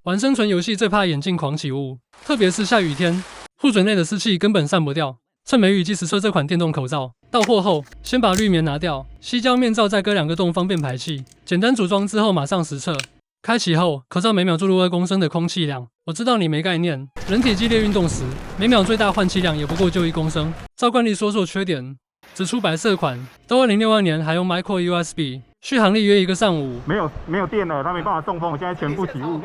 玩生存游戏最怕眼镜狂起雾，特别是下雨天，护嘴内的湿气根本散不掉。趁梅雨计时测这款电动口罩，到货后先把滤棉拿掉，矽胶面罩再割2个洞方便排气。简单组装之后马上实测。开启后，口罩每秒注入2公升的空气量。我知道你没概念，人体激烈运动时，每秒最大换气量也不过就1公升。照惯例说说缺点，只出白色款，到2062年还用 Micro USB， 续航力约1个上午。没有电了，它没办法送风，现在全部起雾。